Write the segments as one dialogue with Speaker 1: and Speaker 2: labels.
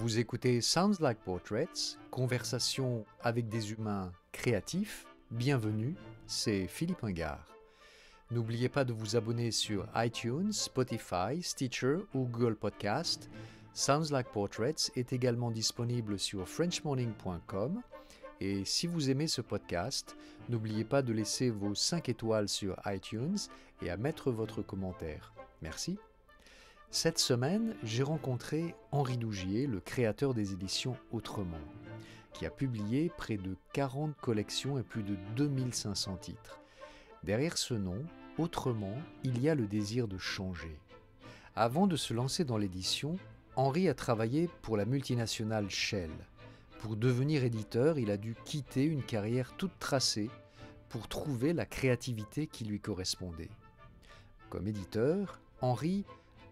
Speaker 1: Vous écoutez Sounds Like Portraits, conversation avec des humains créatifs. Bienvenue, c'est Philippe Ingard. N'oubliez pas de vous abonner sur iTunes, Spotify, Stitcher ou Google Podcast. Sounds Like Portraits est également disponible sur frenchmorning.com. Et si vous aimez ce podcast, n'oubliez pas de laisser vos 5 étoiles sur iTunes et à mettre votre commentaire. Merci. Cette semaine, j'ai rencontré Henri Dougier, le créateur des éditions Autrement, qui a publié près de 40 collections et plus de 2500 titres. Derrière ce nom, Autrement, il y a le désir de changer. Avant de se lancer dans l'édition, Henri a travaillé pour la multinationale Shell. Pour devenir éditeur, il a dû quitter une carrière toute tracée pour trouver la créativité qui lui correspondait. Comme éditeur, Henri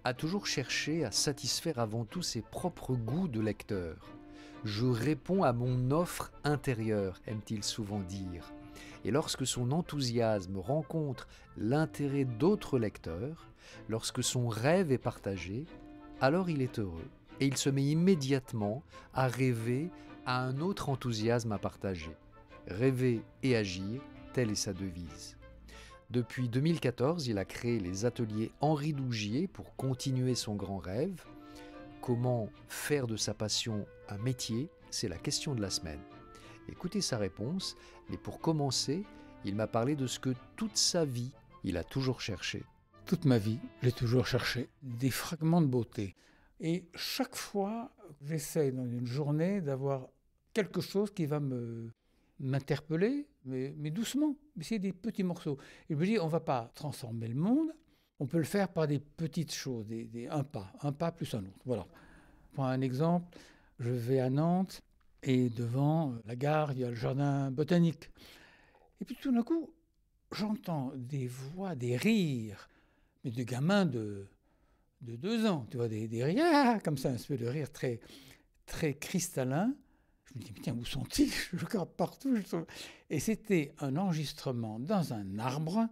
Speaker 1: a toujours cherché à satisfaire avant tout ses propres goûts de lecteur. « Je réponds à mon offre intérieure », aime-t-il souvent dire. Et lorsque son enthousiasme rencontre l'intérêt d'autres lecteurs, lorsque son rêve est partagé, alors il est heureux et il se met immédiatement à rêver à un autre enthousiasme à partager. Rêver et agir, telle est sa devise. Depuis 2014, il a créé les ateliers Henri Dougier pour continuer son grand rêve. Comment faire de sa passion un métier? C'est la question de la semaine. Écoutez sa réponse, mais pour commencer, il m'a parlé de ce que toute sa vie, il a toujours cherché.
Speaker 2: Toute ma vie, j'ai toujours cherché des fragments de beauté. Et chaque fois, j'essaie dans une journée d'avoir quelque chose qui va m'interpeller, mais doucement. Mais c'est des petits morceaux. Et je me dis, on ne va pas transformer le monde, on peut le faire par des petites choses, un pas plus un autre. Voilà. Pour un exemple, je vais à Nantes et devant la gare, il y a le jardin botanique. Et puis tout d'un coup, j'entends des voix, des rires, mais de gamins de 2 ans, tu vois, des rires comme ça, un espèce de rire très, très cristallin. Je me dis, tiens, où sont-ils? Je regarde partout. Et c'était un enregistrement dans un arbre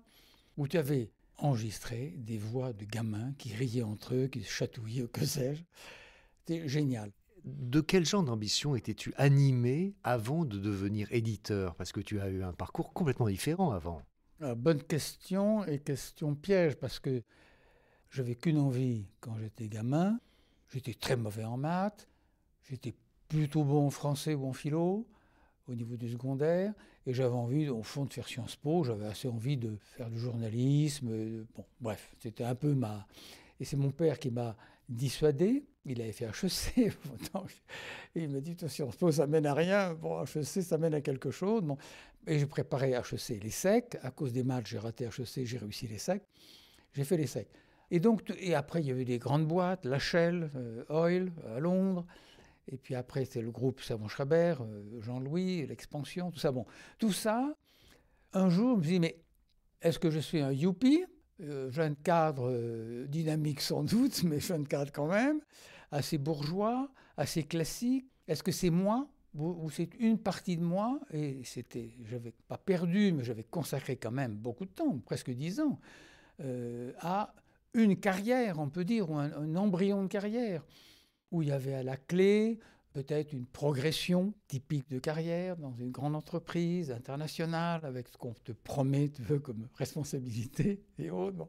Speaker 2: où tu avais enregistré des voix de gamins qui riaient entre eux, qui se chatouillaient, que sais-je. C'était génial.
Speaker 1: De quel genre d'ambition étais-tu animé avant de devenir éditeur? Parce que tu as eu un parcours complètement différent avant.
Speaker 2: Alors, bonne question et question piège, parce que j'avais qu'une envie quand j'étais gamin. J'étais très mauvais en maths. J'étais plutôt bon en français ou en philo, au niveau du secondaire. Et j'avais envie, au fond, de faire Sciences Po. J'avais assez envie de faire du journalisme. Bon, bref, c'était un peu ma... Et c'est mon père qui m'a dissuadé. Il avait fait HEC. Et il m'a dit, Sciences Po, ça mène à rien. Bon, HEC, ça mène à quelque chose. Bon. Et j'ai préparé HEC, les SEC. À cause des maths, j'ai raté HEC, j'ai réussi les SEC. J'ai fait les SEC. Et après, il y avait des grandes boîtes, la Shell, Oil, à Londres. Et puis après, c'était le groupe Savon-Schreiber, Jean-Louis, l'expansion, tout ça. Bon, tout ça, un jour, je me suis dit, mais est-ce que je suis un youpi, jeune cadre dynamique sans doute, mais jeune cadre quand même, assez bourgeois, assez classique? Est-ce que c'est moi ou c'est une partie de moi? Et j'avais pas perdu, mais j'avais consacré quand même beaucoup de temps, presque 10 ans, à une carrière, on peut dire, ou un embryon de carrière, où il y avait à la clé peut-être une progression typique de carrière dans une grande entreprise internationale, avec ce qu'on te promet comme responsabilité et autres. Bon.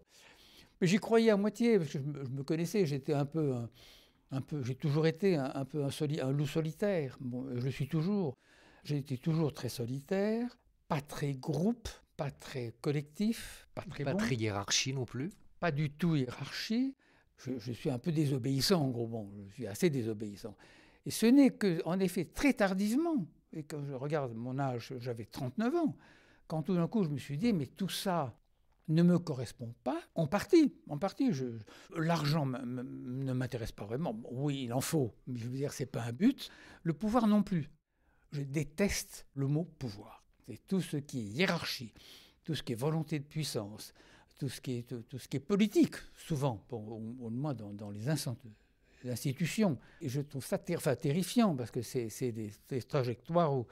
Speaker 2: Mais j'y croyais à moitié, parce que je me connaissais, j'étais j'ai toujours été un peu un loup solitaire. Bon, je le suis toujours. J'ai été toujours très solitaire, pas très groupe, pas très collectif, pas très
Speaker 1: Pas très hiérarchie non plus.
Speaker 2: Pas du tout hiérarchie. Je suis un peu désobéissant, en gros. Bon, je suis assez désobéissant. Et ce n'est qu'en effet très tardivement, et quand je regarde mon âge, j'avais 39 ans, quand tout d'un coup je me suis dit, mais tout ça ne me correspond pas, en partie. L'argent ne m'intéresse pas vraiment. Bon, oui, il en faut, mais je veux dire, c'est pas un but. Le pouvoir non plus. Je déteste le mot pouvoir. C'est tout ce qui est hiérarchie, tout ce qui est volonté de puissance, tout ce qui est politique, souvent, au moins dans les institutions. Et je trouve ça terrifiant, parce que c'est des trajectoires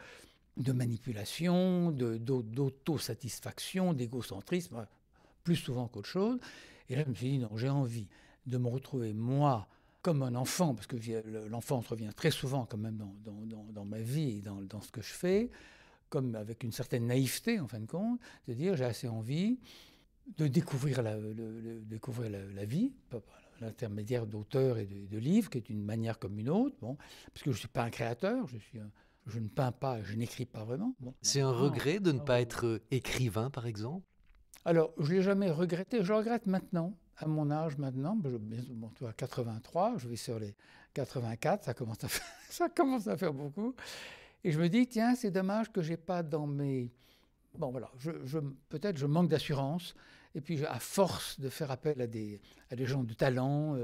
Speaker 2: de manipulation, d'autosatisfaction, d'égocentrisme, plus souvent qu'autre chose. Et là, je me suis dit, non, j'ai envie de me retrouver, moi, comme un enfant, parce que l'enfance revient très souvent quand même dans ma vie et dans ce que je fais, comme avec une certaine naïveté en fin de compte, de dire j'ai assez envie de découvrir la vie, par l'intermédiaire d'auteurs et de livres, qui est une manière comme une autre, bon, parce que je ne suis pas un créateur, je ne peins pas, je n'écris pas vraiment. Bon.
Speaker 1: C'est un regret de ne pas être écrivain, par exemple?
Speaker 2: Alors, je ne l'ai jamais regretté, je regrette maintenant, à mon âge maintenant, bon, tu vois, 83, je vais sur les 84, ça commence à faire beaucoup, et je me dis, tiens, c'est dommage que je n'ai pas dans mes... Bon, voilà, peut-être je manque d'assurance. Et puis, à force de faire appel à des gens de talent,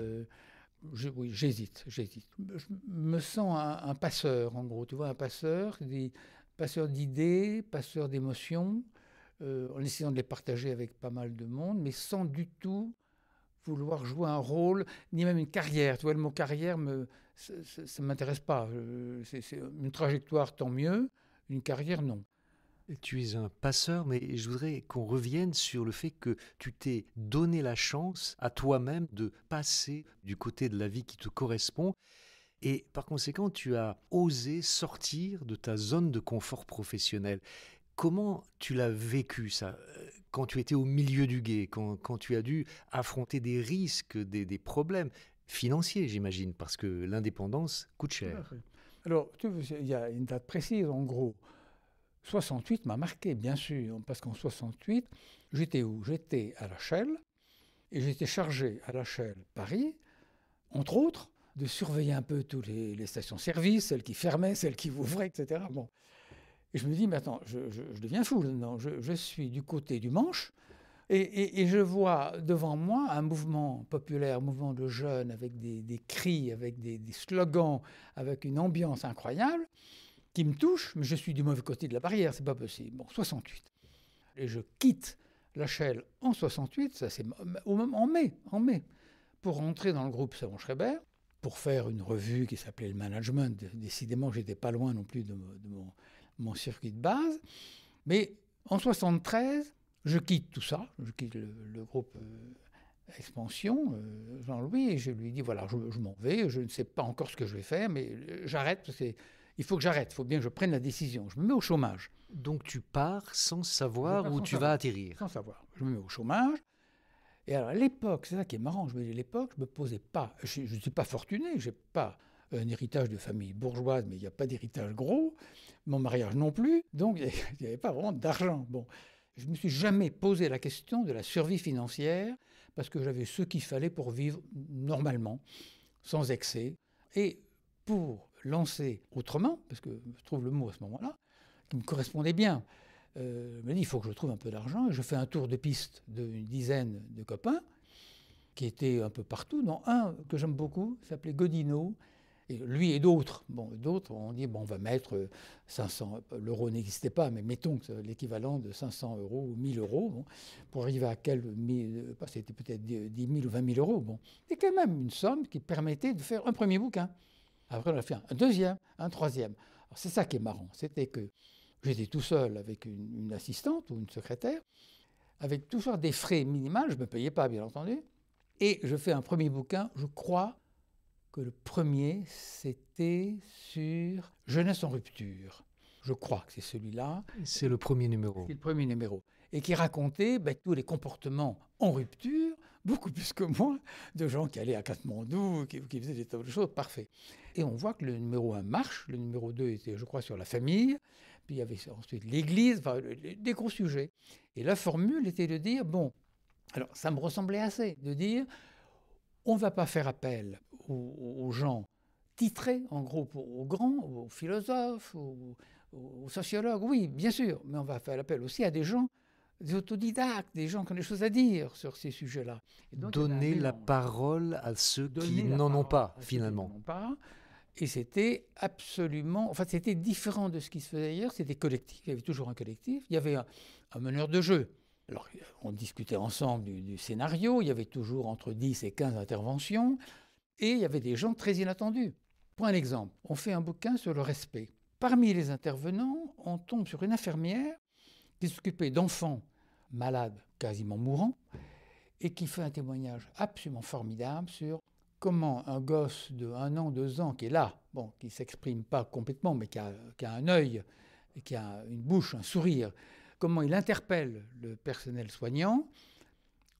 Speaker 2: oui, j'hésite. Je me sens un passeur, en gros. Tu vois, un passeur d'idées, passeur d'émotions, en essayant de les partager avec pas mal de monde, mais sans du tout vouloir jouer un rôle, ni même une carrière. Tu vois, le mot carrière, ça ne m'intéresse pas. C'est une trajectoire, tant mieux. Une carrière, non.
Speaker 1: Tu es un passeur, mais je voudrais qu'on revienne sur le fait que tu t'es donné la chance à toi-même de passer du côté de la vie qui te correspond. Et par conséquent, tu as osé sortir de ta zone de confort professionnel. Comment tu l'as vécu, ça, quand tu étais au milieu du gué, quand tu as dû affronter des risques, des problèmes financiers, j'imagine, parce que l'indépendance coûte cher.
Speaker 2: Alors, il y a une date précise, en gros. 68 m'a marqué, bien sûr, parce qu'en 68, j'étais où? J'étais à La Chelle, et j'étais chargé à La Chelle, Paris, entre autres, de surveiller un peu toutes les stations-service, celles qui fermaient, celles qui ouvraient, etc. Bon. Et je me dis, mais attends, je deviens fou maintenant. Je suis du côté du Manche, et je vois devant moi un mouvement populaire, un mouvement de jeunes, avec des cris, avec des slogans, avec une ambiance incroyable, qui me touche, mais je suis du mauvais côté de la barrière, c'est pas possible. Bon, 68. Et je quitte La Chelle en 68, ça c'est en mai, pour rentrer dans le groupe Savon-Schreiber, pour faire une revue qui s'appelait Le Management. Décidément, j'étais pas loin non plus de mon circuit de base. Mais en 73, je quitte tout ça, je quitte le groupe Expansion, Jean-Louis, et je lui dis, voilà, je m'en vais, je ne sais pas encore ce que je vais faire, mais j'arrête, parce que il faut que j'arrête, il faut bien que je prenne la décision. Je me mets au chômage.
Speaker 1: Donc tu pars sans savoir où tu vas atterrir.
Speaker 2: Sans savoir. Je me mets au chômage. Et alors à l'époque, c'est ça qui est marrant, je me dis à l'époque, je ne me posais pas, je ne suis pas fortuné, je n'ai pas un héritage de famille bourgeoise, mais il n'y a pas d'héritage gros, mon mariage non plus, donc il n'y avait pas vraiment d'argent. Bon, je ne me suis jamais posé la question de la survie financière, parce que j'avais ce qu'il fallait pour vivre normalement, sans excès. Et pour lancer autrement, parce que je trouve le mot à ce moment-là, qui me correspondait bien, je me dis, il faut que je trouve un peu d'argent, et je fais un tour de piste d'une dizaine de copains, qui étaient un peu partout, dont un que j'aime beaucoup, s'appelait Godino, et lui et d'autres. Bon, d'autres, on dit, bon, on va mettre 500, l'euro n'existait pas, mais mettons que l'équivalent de 500 euros ou 1000 euros, bon, pour arriver à c'était peut-être 10 000 ou 20 000 euros. Bon. C'est quand même une somme qui permettait de faire un premier bouquin. Après, on a fait un deuxième, un troisième. Alors, c'est ça qui est marrant, c'était que j'étais tout seul avec une assistante ou une secrétaire, avec tout ça des frais minimaux, je ne me payais pas, bien entendu, et je fais un premier bouquin, je crois que le premier, c'était sur Jeunesse en rupture. Je crois que c'est celui-là.
Speaker 1: C'est le premier numéro.
Speaker 2: C'est le premier numéro. Et qui racontait tous les comportements en rupture, beaucoup plus que moi, de gens qui allaient à Katmandou, qui faisaient des tas de choses, parfait. Et on voit que le numéro 1 marche, le numéro 2 était, je crois, sur la famille, puis il y avait ensuite l'Église, enfin, des gros sujets. Et la formule était de dire, bon, alors ça me ressemblait assez, de dire, on ne va pas faire appel aux gens titrés, en gros, aux grands, aux philosophes, aux sociologues, oui, bien sûr, mais on va faire appel aussi à des gens, des autodidactes, des gens qui ont des choses à dire sur ces sujets-là.
Speaker 1: Donner la parole à ceux qui n'en ont pas, finalement.
Speaker 2: Et c'était absolument... Enfin, c'était différent de ce qui se faisait ailleurs, c'était collectif, il y avait toujours un collectif, il y avait un meneur de jeu. Alors, on discutait ensemble du scénario, il y avait toujours entre 10 et 15 interventions, et il y avait des gens très inattendus. Pour un exemple, on fait un bouquin sur le respect. Parmi les intervenants, on tombe sur une infirmière qui s'occupait d'enfants malades, quasiment mourants, et qui fait un témoignage absolument formidable sur comment un gosse de 1 an, 2 ans qui est là, bon, qui ne s'exprime pas complètement, mais qui a un œil, et qui a une bouche, un sourire, comment il interpelle le personnel soignant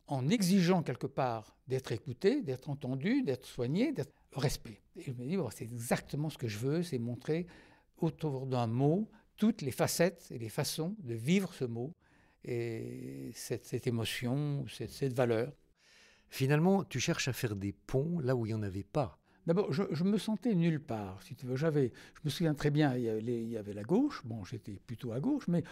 Speaker 2: en exigeant quelque part d'être écouté, d'être entendu, d'être soigné, d'être respect. Et je me dis, bon, c'est exactement ce que je veux, c'est montrer autour d'un mot toutes les facettes et les façons de vivre ce mot et cette émotion, cette valeur.
Speaker 1: Finalement, tu cherches à faire des ponts là où il n'y en avait pas.
Speaker 2: D'abord, je me sentais nulle part, si tu veux. Je me souviens très bien, il y avait la gauche, bon, j'étais plutôt à gauche, mais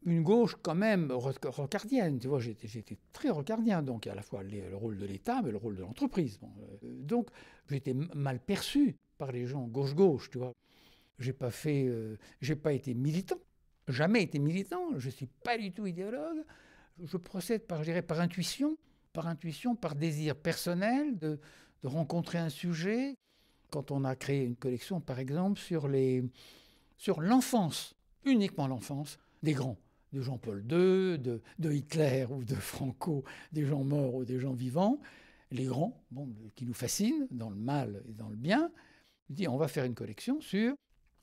Speaker 2: une gauche quand même rocardienne, tu vois, j'étais très rocardien, donc à la fois le rôle de l'État, mais le rôle de l'entreprise. Bon, donc, j'étais mal perçu par les gens gauche-gauche, tu vois. J'ai pas été militant, jamais été militant, je ne suis pas du tout idéologue, je procède par, je dirais, par intuition, par désir personnel de rencontrer un sujet. Quand on a créé une collection, par exemple, sur l'enfance, uniquement l'enfance, des grands, de Jean-Paul II, de Hitler ou de Franco, des gens morts ou des gens vivants, les grands, bon, qui nous fascinent, dans le mal et dans le bien, dit on va faire une collection sur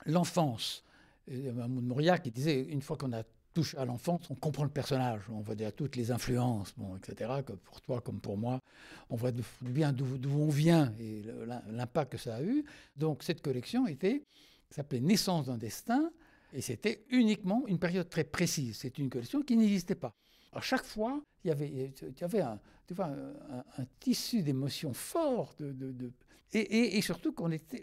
Speaker 2: l'enfance. Mahmoud Mouria qui disait, une fois qu'on a touché à l'enfance, on comprend le personnage, on voit déjà toutes les influences, bon, etc., que pour toi comme pour moi, on voit bien d'où on vient et l'impact que ça a eu. Donc cette collection s'appelait Naissance d'un destin, et c'était uniquement une période très précise. C'est une collection qui n'existait pas. À chaque fois, il y avait un tissu d'émotions fort, et surtout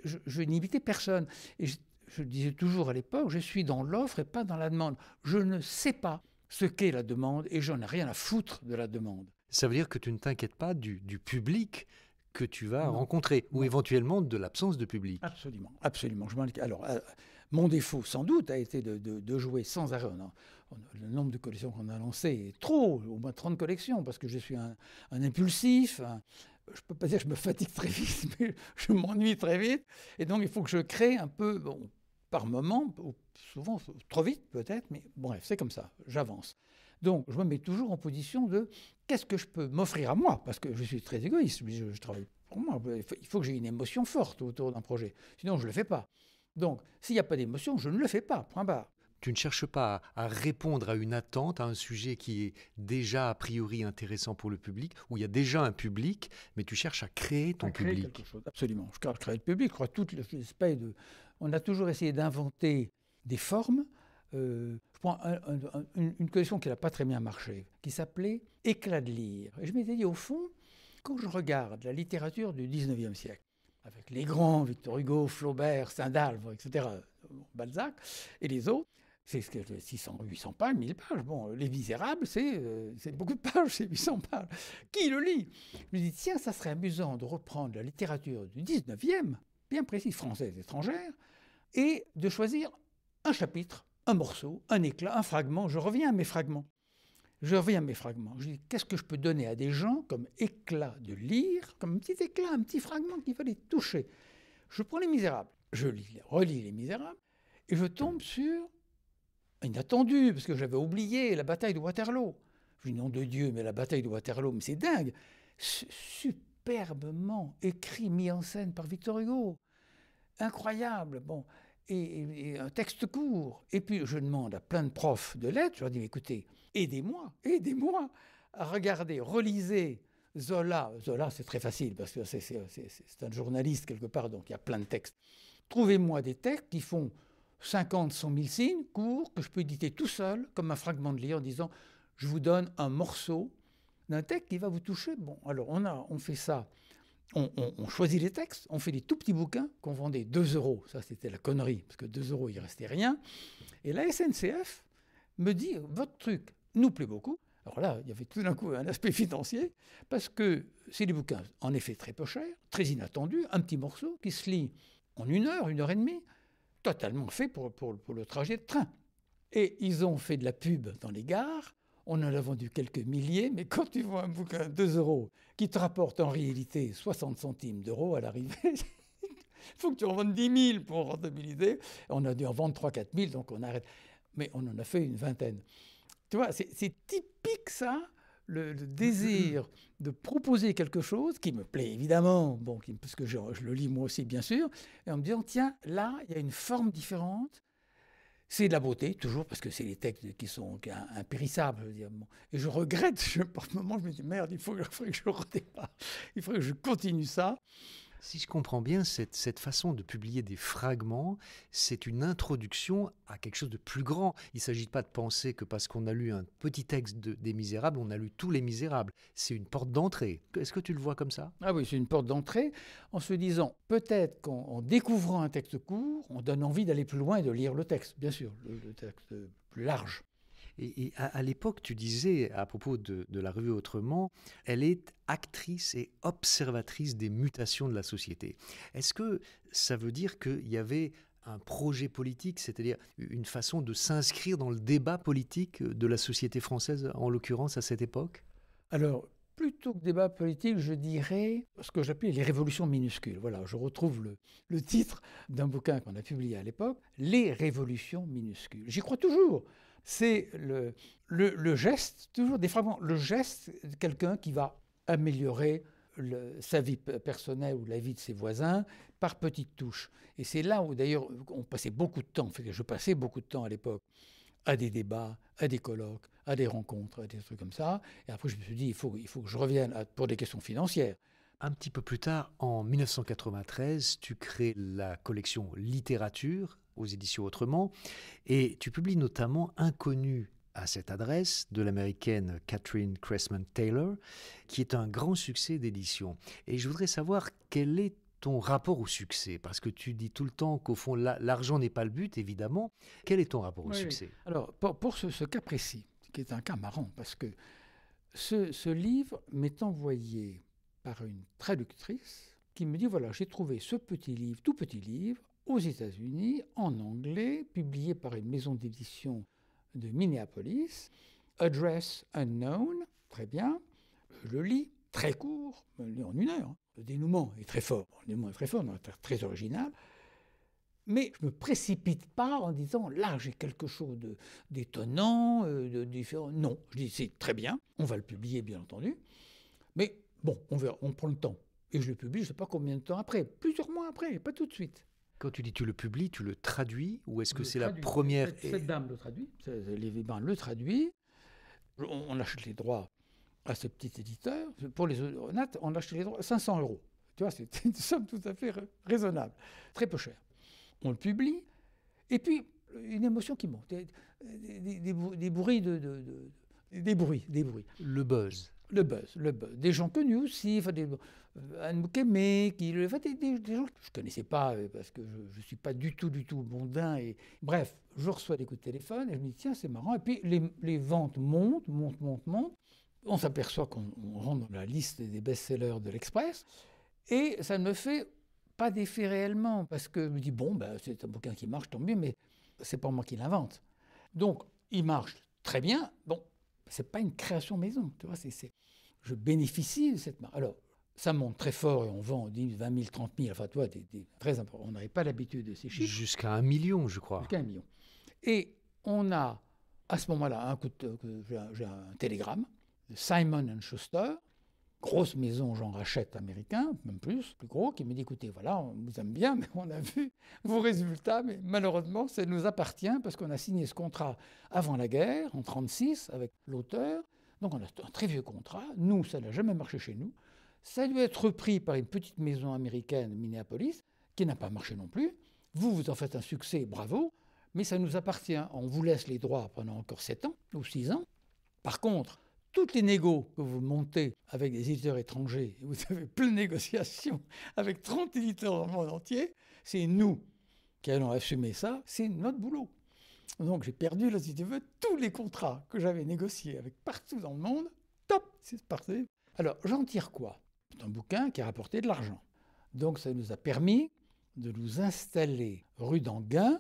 Speaker 2: je n'imitais personne. Et je disais toujours à l'époque, je suis dans l'offre et pas dans la demande. Je ne sais pas ce qu'est la demande et j'en ai rien à foutre de la demande.
Speaker 1: Ça veut dire que tu ne t'inquiètes pas du public que tu vas
Speaker 2: Non.
Speaker 1: rencontrer, ou éventuellement de l'absence de public.
Speaker 2: Absolument, absolument. Alors, mon défaut, sans doute, a été de jouer sans arrêt. Le nombre de collections qu'on a lancées est trop, au moins 30 collections, parce que je suis un impulsif. Je ne peux pas dire que je me fatigue très vite, mais je m'ennuie très vite. Et donc, il faut que je crée un peu, bon, par moment, souvent trop vite peut-être, mais bref, c'est comme ça, j'avance. Donc, je me mets toujours en position de qu'est-ce que je peux m'offrir à moi, parce que je suis très égoïste, je travaille pour moi. Il faut que j'ai une émotion forte autour d'un projet, sinon je ne le fais pas. Donc, s'il n'y a pas d'émotion, je ne le fais pas, point barre.
Speaker 1: Tu ne cherches pas à répondre à une attente, à un sujet qui est déjà a priori intéressant pour le public, où il y a déjà un public, mais tu cherches à créer ton public.
Speaker 2: Quelque chose, absolument. Je crée le public. Je crois tout l'aspect de. On a toujours essayé d'inventer des formes. Je prends une collection qui n'a pas très bien marché, qui s'appelait Éclat de lire. Et je m'étais dit, au fond, quand je regarde la littérature du 19e siècle, avec les grands, Victor Hugo, Flaubert, Stendhal, etc., Balzac, et les autres, c'est 600, 800 pages, 1000 pages. Bon, Les Misérables, c'est beaucoup de pages, c'est 800 pages. Qui le lit? Je me dis, tiens, ça serait amusant de reprendre la littérature du 19e, bien précis, française, étrangère, et de choisir un chapitre, un morceau, un éclat, un fragment. Je reviens à mes fragments. Je dis, qu'est-ce que je peux donner à des gens comme éclat de lire, comme un petit éclat, un petit fragment qu'il va les toucher? Je prends Les Misérables, je relis Les Misérables, et je tombe sur, inattendu, parce que j'avais oublié la bataille de Waterloo. Je dis, nom de Dieu, mais la bataille de Waterloo, mais c'est dingue. Superbement écrit, mis en scène par Victor Hugo. Incroyable, bon. Et un texte court. Et puis, je demande à plein de profs de lettres, je leur dis, écoutez, aidez-moi à regarder, relisez Zola. Zola, c'est très facile, parce que c'est un journaliste quelque part, donc il y a plein de textes. Trouvez-moi des textes qui font 50, 100 000 signes, courts, que je peux éditer tout seul, comme un fragment de livre, en disant, je vous donne un morceau d'un texte qui va vous toucher. Bon, alors on fait ça. On choisit les textes, on fait des tout petits bouquins qu'on vendait 2 €. Ça, c'était la connerie, parce que 2 €, il ne restait rien. Et la SNCF me dit, votre truc nous plaît beaucoup. Alors là, il y avait tout d'un coup un aspect financier, parce que c'est des bouquins, en effet, très peu chers, très inattendus, un petit morceau qui se lit en 1 heure, 1 heure et demie, totalement fait pour le trajet de train. Et ils ont fait de la pub dans les gares. On en a vendu quelques milliers, mais quand tu vois un bouquin 2 € qui te rapporte en réalité 60 centimes d'euros à l'arrivée, il faut que tu en vendes 10 000 pour rentabiliser. On a dû en vendre 3 000 à 4 000, donc on arrête. Mais on en a fait une vingtaine. Tu vois, c'est typique ça, le désir de proposer quelque chose qui me plaît évidemment, parce que je le lis moi aussi bien sûr, et en me disant tiens, là, il y a une forme différente. C'est de la beauté, toujours, parce que c'est les textes qui sont impérissables. Je veux dire. Et je regrette, par moments, je me dis merde, il faudrait que je le redépasse, il faudrait que je continue ça.
Speaker 1: Si je comprends bien, cette façon de publier des fragments, c'est une introduction à quelque chose de plus grand. Il ne s'agit pas de penser que parce qu'on a lu un petit texte des Misérables, on a lu tous les Misérables. C'est une porte d'entrée. Est-ce que tu le vois comme ça?
Speaker 2: Ah oui, c'est une porte d'entrée, en se disant, peut-être qu'en découvrant un texte court, on donne envie d'aller plus loin et de lire le texte, bien sûr, le texte plus large.
Speaker 1: Et à l'époque, tu disais, à propos de la revue Autrement, elle est actrice et observatrice des mutations de la société. Est-ce que ça veut dire qu'il y avait un projet politique, c'est-à-dire une façon de s'inscrire dans le débat politique de la société française, en l'occurrence, à cette époque?
Speaker 2: Alors, plutôt que débat politique, je dirais ce que j'appelais les révolutions minuscules. Voilà, je retrouve le titre d'un bouquin qu'on a publié à l'époque, Les révolutions minuscules. J'y crois toujours. C'est le geste, toujours des fragments, le geste de quelqu'un qui va améliorer sa vie personnelle ou la vie de ses voisins par petites touches. Et c'est là où d'ailleurs on passait beaucoup de temps, je passais beaucoup de temps à l'époque, à des débats, à des colloques, à des rencontres, à des trucs comme ça. Et après je me suis dit, il faut que je revienne pour des questions financières.
Speaker 1: Un petit peu plus tard, en 1993, tu crées la collection Littérature aux éditions Autrement et tu publies notamment Inconnu à cette adresse de l'américaine Catherine Cressman Taylor, qui est un grand succès d'édition. Et je voudrais savoir quel est ton rapport au succès, parce que tu dis tout le temps qu'au fond, l'argent n'est pas le but, évidemment. Quel est ton rapport au succès?
Speaker 2: Alors, pour ce cas précis, qui est un cas marrant, parce que ce livre m'est envoyé par une traductrice qui me dit, voilà, j'ai trouvé ce petit livre, tout petit livre, aux États-Unis, en anglais, publié par une maison d'édition de Minneapolis, Address Unknown, très bien. Je le lis, très court, je le lis en 1 heure. Le dénouement est très fort, très original. Mais je ne me précipite pas en disant, là, j'ai quelque chose d'étonnant, de différent. Non, je dis, c'est très bien, on va le publier, bien entendu. Mais bon, on verra, on prend le temps. Et je le publie, je ne sais pas combien de temps après, plusieurs mois après, pas tout de suite.
Speaker 1: Quand tu dis tu le publies, tu le traduis ou est-ce que c'est la première...
Speaker 2: Cette dame le traduit, Lévy Bain le traduit. On achète les droits à ce petit éditeur. Pour les honnêtes, on achète les droits à 500 €. Tu vois, c'est une somme tout à fait raisonnable, très peu chère. On le publie, et puis une émotion qui monte, des bruits, des bruits.
Speaker 1: Le buzz.
Speaker 2: Le buzz. Des gens connus aussi, Anne Boukemé, des gens que je ne connaissais pas, parce que je ne suis pas du tout mondain. Et, bref, je reçois des coups de téléphone, et je me dis, tiens, c'est marrant. Et puis les ventes montent. On s'aperçoit qu'on rentre dans la liste des best-sellers de l'Express, et ça ne me fait pas d'effet réellement, parce que je me dis, bon, c'est un bouquin qui marche, tant mieux, mais c'est pas moi qui l'invente. Donc, il marche très bien. Bon, c'est pas une création maison, tu vois, je bénéficie de cette marque. Alors, ça monte très fort et on vend 10, 20 000, 30 000, enfin, tu vois, très important. On n'avait pas l'habitude de ces chiffres.
Speaker 1: Jusqu'à 1 million, je crois.
Speaker 2: Jusqu'à 1 million. Et on a, à ce moment-là, j'ai un télégramme de Simon & Schuster, grosse maison Jean Rachette américain, même plus gros, qui me dit, écoutez, voilà, on vous aime bien, mais on a vu vos résultats, mais malheureusement, ça nous appartient parce qu'on a signé ce contrat avant la guerre, en 1936, avec l'auteur. Donc on a un très vieux contrat. Nous, ça n'a jamais marché chez nous. Ça a dû être repris par une petite maison américaine, Minneapolis, qui n'a pas marché non plus. Vous en faites un succès, bravo, mais ça nous appartient. On vous laisse les droits pendant encore 7 ans ou 6 ans. Par contre, toutes les négos que vous montez avec des éditeurs étrangers, vous avez plein de négociations avec 30 éditeurs dans le monde entier, c'est nous qui allons assumer ça, c'est notre boulot. Donc j'ai perdu, là, si tu veux, tous les contrats que j'avais négociés avec partout dans le monde, top, c'est parti. Alors j'en tire quoi? C'est un bouquin qui a rapporté de l'argent. Donc ça nous a permis de nous installer rue d'Anguin,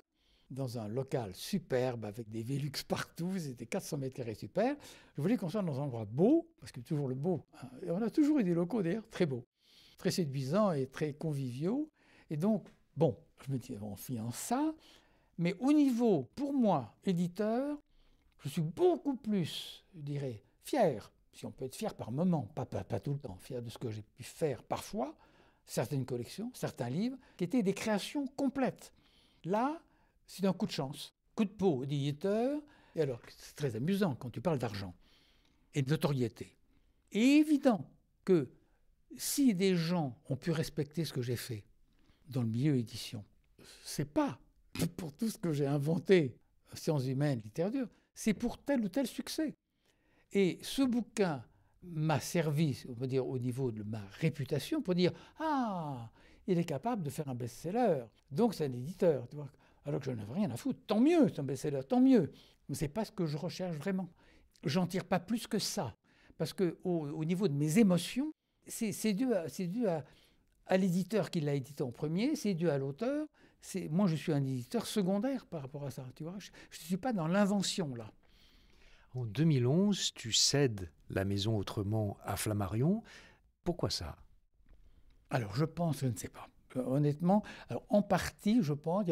Speaker 2: dans un local superbe, avec des Velux partout, c'était 400 mètres carrés super. Je voulais qu'on soit dans un endroit beau, parce que toujours le beau. Hein. Et on a toujours eu des locaux d'ailleurs très beaux, très séduisants et très conviviaux. Et donc, bon, je me dis, on finance ça. Mais au niveau, pour moi, éditeur, je suis beaucoup plus, je dirais, fier. si on peut être fier par moment, pas tout le temps, fier de ce que j'ai pu faire parfois, certaines collections, certains livres, qui étaient des créations complètes. Là, c'est un coup de chance, coup de peau d'éditeur. Et alors, c'est très amusant quand tu parles d'argent et de notoriété. Et évident que si des gens ont pu respecter ce que j'ai fait dans le milieu édition, c'est pas pour tout ce que j'ai inventé, sciences humaines, littérature, c'est pour tel ou tel succès. Et ce bouquin m'a servi, on va dire, au niveau de ma réputation, pour dire « Ah, il est capable de faire un best-seller, donc c'est un éditeur. » tu vois. Alors que je n'avais rien à foutre. Tant mieux, c'est un best-seller, tant mieux. Mais ce n'est pas ce que je recherche vraiment. J'en tire pas plus que ça. Parce qu'au niveau de mes émotions, c'est dû à l'éditeur qui l'a édité en premier, c'est dû à l'auteur. Moi, je suis un éditeur secondaire par rapport à ça. Tu vois. Je ne suis pas dans l'invention, là.
Speaker 1: En 2011, tu cèdes la maison Autrement à Flammarion. Pourquoi ça?
Speaker 2: Alors, je pense, je ne sais pas. Honnêtement, alors, en partie, je pense,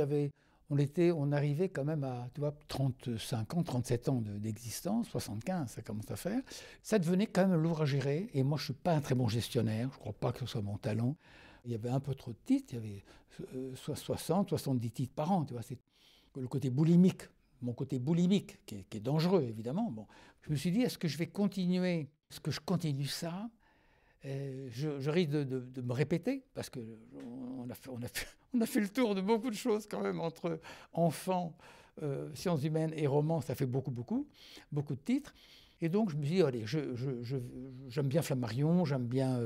Speaker 2: on arrivait quand même à 35 ans, 37 ans d'existence, 75, ça commence à faire. Ça devenait quand même lourd à gérer. Et moi, je ne suis pas un très bon gestionnaire. Je ne crois pas que ce soit mon talent. Il y avait un peu trop de titres. Il y avait 60, 70 titres par an. Tu vois, c'est le côté boulimique. Mon côté boulimique, qui est dangereux, évidemment. Bon, je me suis dit, est-ce que je vais continuer? Est-ce que je continue ça? Je risque de me répéter, parce qu'on a fait le tour de beaucoup de choses quand même, entre enfants, sciences humaines et romans, ça fait beaucoup de titres. Et donc je me suis dit, allez, j'aime bien Flammarion, j'aime bien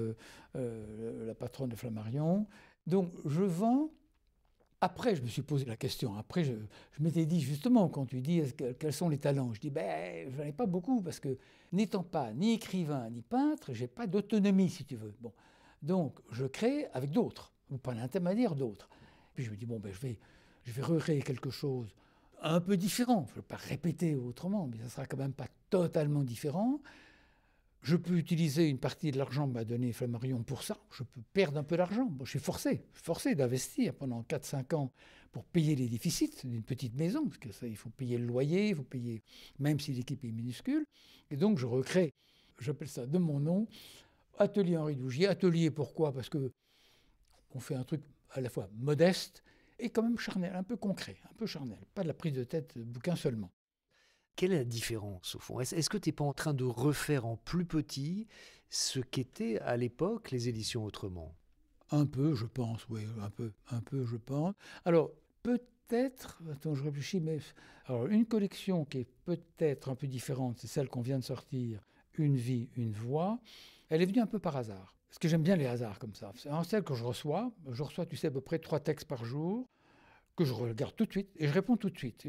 Speaker 2: la patronne de Flammarion. Donc je vends. Après, je me suis posé la question. Après, je m'étais dit, justement, quand tu dis quels sont les talents, je dis, je n'en ai pas beaucoup, parce que n'étant pas ni écrivain ni peintre, je n'ai pas d'autonomie, si tu veux. Bon. Donc, je crée avec d'autres, ou par l'intermédiaire d'autres. Puis je me dis, je vais recréer quelque chose un peu différent. Je ne vais pas répéter autrement, mais ça ne sera quand même pas totalement différent. Je peux utiliser une partie de l'argent que m'a donné Flammarion pour ça. Je peux perdre un peu d'argent. Bon, je suis forcé d'investir pendant 4-5 ans pour payer les déficits d'une petite maison, parce que ça, il faut payer le loyer, il faut payer, même si l'équipe est minuscule. Et donc, je recrée, j'appelle ça de mon nom, Atelier Henri Dougier. Atelier, pourquoi? Parce que on fait un truc à la fois modeste et quand même charnel, un peu concret, un peu charnel. Pas de la prise de tête de bouquin seulement.
Speaker 1: Quelle est la différence, au fond? Est-ce que tu n'es pas en train de refaire en plus petit ce qu'étaient à l'époque les éditions Autrement?
Speaker 2: Un peu, je pense, oui, un peu, je pense. Alors, peut-être, attends, je réfléchis, mais alors, une collection qui est peut-être un peu différente, c'est celle qu'on vient de sortir, Une vie, une voix. Elle est venue un peu par hasard, parce que j'aime bien les hasards comme ça. C'est celle que je reçois, tu sais, à peu près 3 textes par jour, que je regarde tout de suite, et je réponds tout de suite.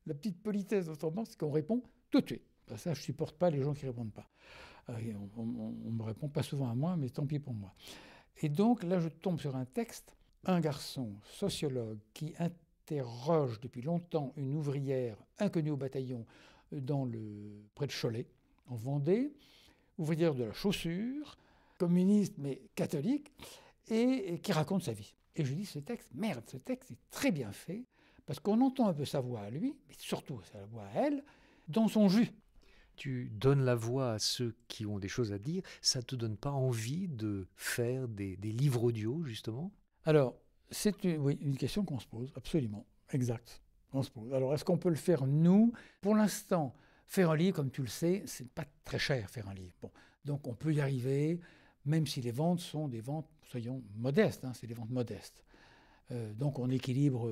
Speaker 2: La petite politesse d'Autrement, c'est qu'on répond tout de suite. Ça, je ne supporte pas les gens qui ne répondent pas. On ne me répond pas souvent à moi, mais tant pis pour moi. Et donc là, je tombe sur un texte, un garçon sociologue qui interroge depuis longtemps une ouvrière inconnue au bataillon près de Cholet, en Vendée, ouvrière de la chaussure, communiste mais catholique, et qui raconte sa vie. Et je dis, ce texte est très bien fait, parce qu'on entend un peu sa voix à lui, mais surtout sa voix à elle, dans son jus.
Speaker 1: Tu donnes la voix à ceux qui ont des choses à dire. Ça ne te donne pas envie de faire des livres audio, justement?
Speaker 2: Alors, c'est une question qu'on se pose, absolument, exact. On se pose. Alors, est-ce qu'on peut le faire, nous? Pour l'instant, faire un livre, comme tu le sais, c'est pas très cher, faire un livre. Bon, donc, on peut y arriver, même si les ventes sont des ventes, soyons modestes, c'est des ventes modestes. Donc, on équilibre...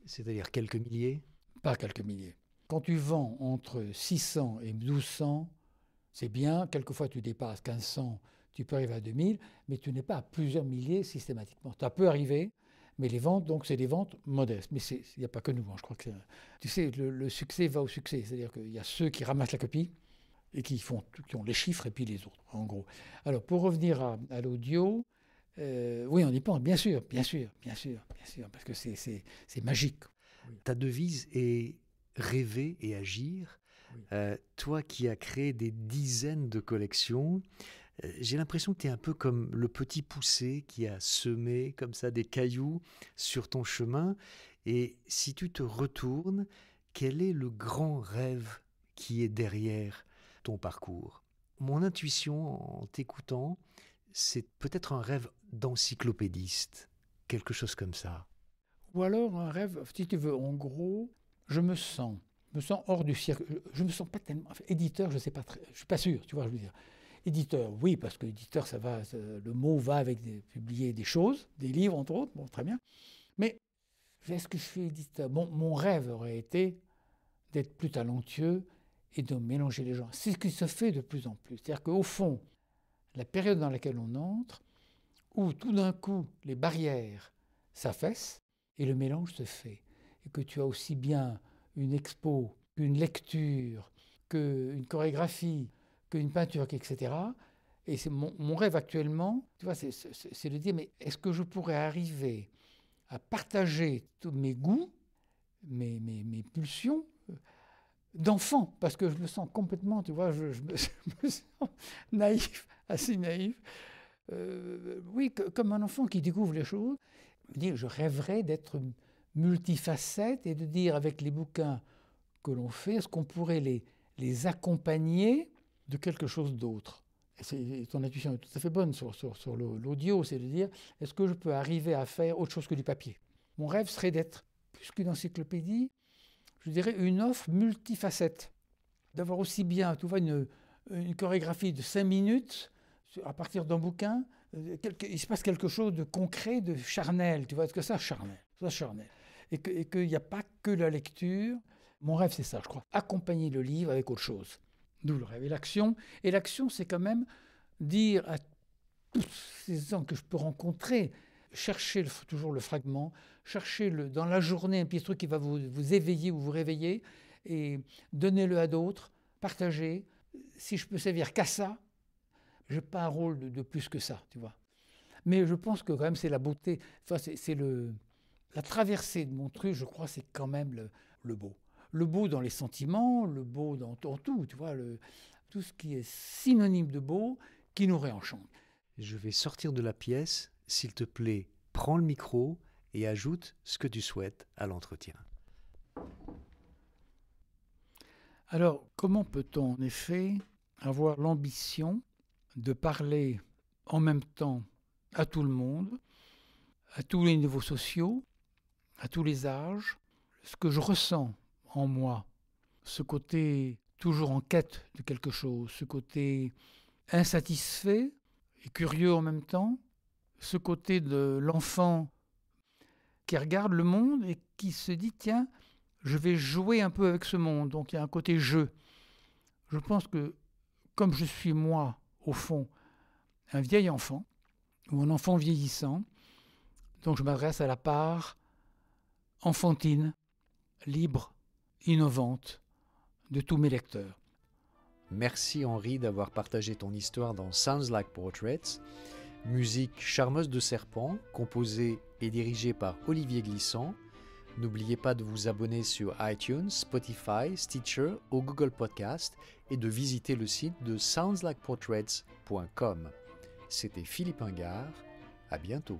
Speaker 1: C'est-à-dire quelques milliers?
Speaker 2: Pas quelques milliers. Quand tu vends entre 600 et 1200, c'est bien. Quelquefois, tu dépasses 1500, tu peux arriver à 2000, mais tu n'es pas à plusieurs milliers systématiquement. Ça peut arriver, mais les ventes, donc, c'est des ventes modestes. Mais il n'y a pas que nous. Je crois que tu sais, le succès va au succès. C'est-à-dire qu'il y a ceux qui ramassent la copie et qui ont les chiffres, et puis les autres, en gros. Alors, pour revenir à l'audio, oui, on y pense, bien sûr, parce que c'est magique.
Speaker 1: Oui. Ta devise est rêver et agir. Oui. Toi qui as créé des dizaines de collections, j'ai l'impression que tu es un peu comme le petit poucet qui a semé comme ça des cailloux sur ton chemin. Et si tu te retournes, quel est le grand rêve qui est derrière ton parcours? Mon intuition en t'écoutant, c'est peut-être un rêve d'encyclopédiste, quelque chose comme ça.
Speaker 2: Ou alors un rêve, si tu veux, en gros, je me sens hors du cirque. Je me sens pas tellement. Enfin, éditeur, je sais pas, je suis pas sûr, tu vois, je veux dire. Éditeur, oui, parce que éditeur, le mot va avec publier des choses, des livres entre autres, bon, très bien. Mais est-ce que je suis éditeur? Bon, mon rêve aurait été d'être plus talentueux et de mélanger les gens. C'est ce qui se fait de plus en plus. C'est-à-dire qu'au fond, la période dans laquelle on entre, où tout d'un coup les barrières s'affaissent et le mélange se fait, et que tu as aussi bien une expo, qu'une lecture, qu'une chorégraphie, qu'une peinture, etc. Et c'est mon rêve actuellement, tu vois, c'est de dire, mais est-ce que je pourrais arriver à partager tous mes goûts, mes pulsions d'enfant, parce que je me sens complètement, tu vois, je me sens naïf, assez naïf. Oui, comme un enfant qui découvre les choses. Je rêverais d'être multifacette et de dire avec les bouquins que l'on fait, est-ce qu'on pourrait les accompagner de quelque chose d'autre? Ton intuition est tout à fait bonne sur l'audio, c'est de dire, est-ce que je peux arriver à faire autre chose que du papier? Mon rêve serait d'être, plus qu'une encyclopédie, je dirais une offre multifacette. D'avoir aussi bien, tu vois, une chorégraphie de 5 minutes à partir d'un bouquin, il se passe quelque chose de concret, de charnel, tu vois, est-ce que ça charnel, et qu'il n'y a pas que la lecture. Mon rêve, c'est ça, je crois, accompagner le livre avec autre chose. D'où le rêve. Et l'action, c'est quand même dire à tous ces gens que je peux rencontrer, chercher toujours le fragment, chercher dans la journée un petit truc qui va vous éveiller ou vous réveiller, et donnez-le à d'autres, partagez. Si je peux servir qu'à ça, je n'ai pas un rôle de plus que ça, tu vois. Mais je pense que quand même c'est la beauté, enfin, c'est la traversée de mon truc, je crois, c'est quand même le beau. Le beau dans les sentiments, le beau dans tout, tu vois, tout ce qui est synonyme de beau, qui nous réenchante.
Speaker 1: Je vais sortir de la pièce, s'il te plaît, prends le micro et ajoute ce que tu souhaites à l'entretien.
Speaker 2: Alors, comment peut-on en effet avoir l'ambition de parler en même temps à tout le monde, à tous les niveaux sociaux, à tous les âges, ce que je ressens en moi, ce côté toujours en quête de quelque chose, ce côté insatisfait et curieux en même temps, ce côté de l'enfant qui regarde le monde et qui se dit, tiens, je vais jouer un peu avec ce monde. Donc il y a un côté jeu. Je pense que comme je suis moi, au fond, un vieil enfant, ou un enfant vieillissant, donc je m'adresse à la part enfantine, libre, innovante de tous mes lecteurs.
Speaker 1: Merci Henri d'avoir partagé ton histoire dans Sounds Like Portraits, musique Charmeuse de Serpent, composée et dirigée par Olivier Glissant. N'oubliez pas de vous abonner sur iTunes, Spotify, Stitcher ou Google Podcast et de visiter le site de soundslikeportraits.com. C'était Philippe Ingard, à bientôt.